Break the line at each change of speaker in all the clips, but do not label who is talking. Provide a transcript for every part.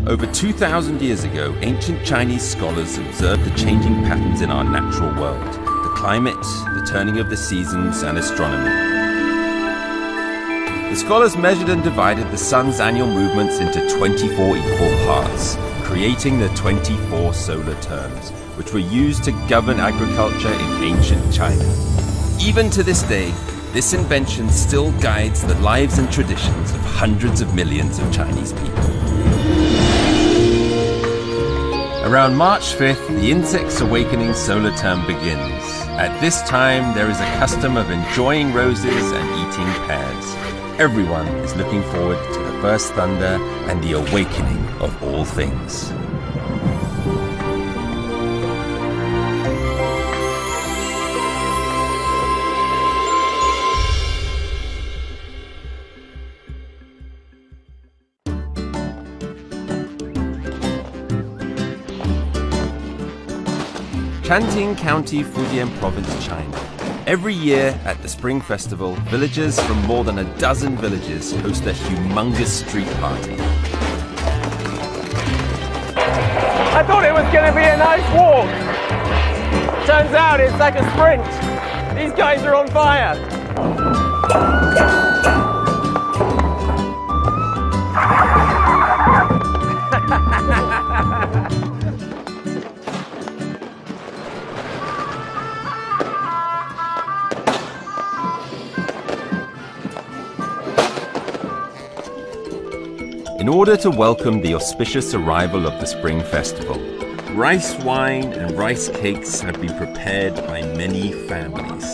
Over 2,000 years ago, ancient Chinese scholars observed the changing patterns in our natural world, the climate, the turning of the seasons, and astronomy. The scholars measured and divided the sun's annual movements into 24 equal parts, creating the 24 solar terms, which were used to govern agriculture in ancient China. Even to this day, this invention still guides the lives and traditions of hundreds of millions of Chinese people. Around March 5th, the insect's awakening solar term begins. At this time, there is a custom of enjoying roses and eating pears. Everyone is looking forward to the first thunder and the awakening of all things. Shanting County, Fujian Province, China. Every year at the Spring Festival, villagers from more than a dozen villages host a humongous street party.
I thought it was going to be a nice walk. Turns out it's like a sprint. These guys are on fire.
In order to welcome the auspicious arrival of the Spring Festival, rice wine and rice cakes have been prepared by many families.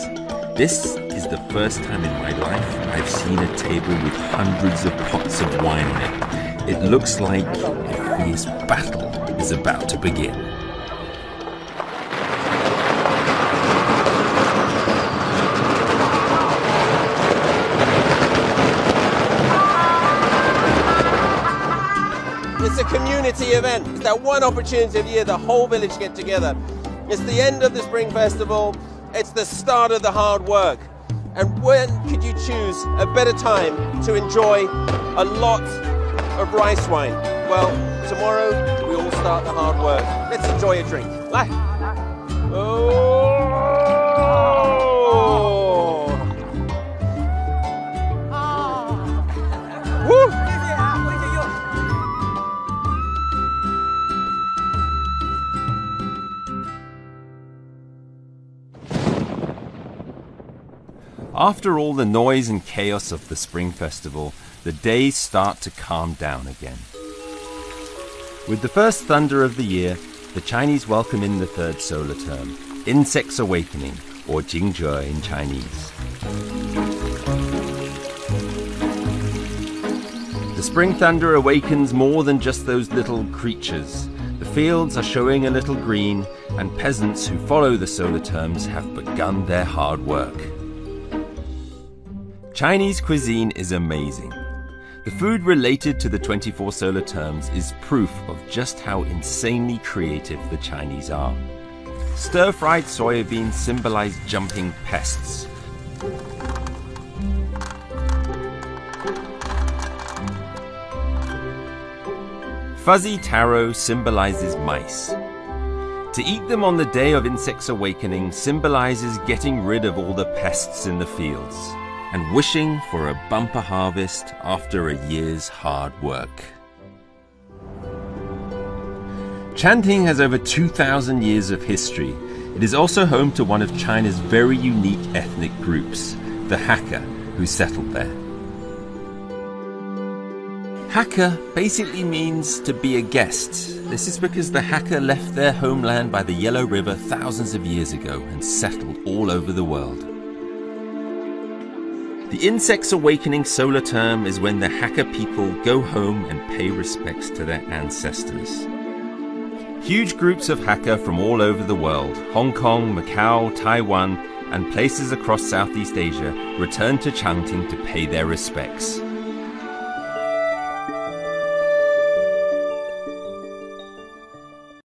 This is the first time in my life I've seen a table with hundreds of pots of wine on it. It looks like a fierce battle is about to begin.
It's a community event. It's that one opportunity of the year the whole village get together. It's the end of the Spring Festival. It's the start of the hard work. And when could you choose a better time to enjoy a lot of rice wine? Well, tomorrow we all start the hard work. Let's enjoy a drink. Oh! Woo!
After all the noise and chaos of the Spring Festival, the days start to calm down again. With the first thunder of the year, the Chinese welcome in the third solar term, insect's awakening, or Jingzhe in Chinese. The spring thunder awakens more than just those little creatures. The fields are showing a little green, and peasants who follow the solar terms have begun their hard work. Chinese cuisine is amazing. The food related to the 24 solar terms is proof of just how insanely creative the Chinese are. Stir-fried soybeans symbolize jumping pests. Fuzzy taro symbolizes mice. To eat them on the day of insect's awakening symbolizes getting rid of all the pests in the fields and wishing for a bumper harvest after a year's hard work. Chanting has over 2,000 years of history. It is also home to one of China's very unique ethnic groups, the Hakka, who settled there. Hakka basically means to be a guest. This is because the Hakka left their homeland by the Yellow River thousands of years ago and settled all over the world. The insect's awakening solar term is when the Hakka people go home and pay respects to their ancestors. Huge groups of Hakka from all over the world, Hong Kong, Macau, Taiwan, and places across Southeast Asia, return to Changting to pay their respects.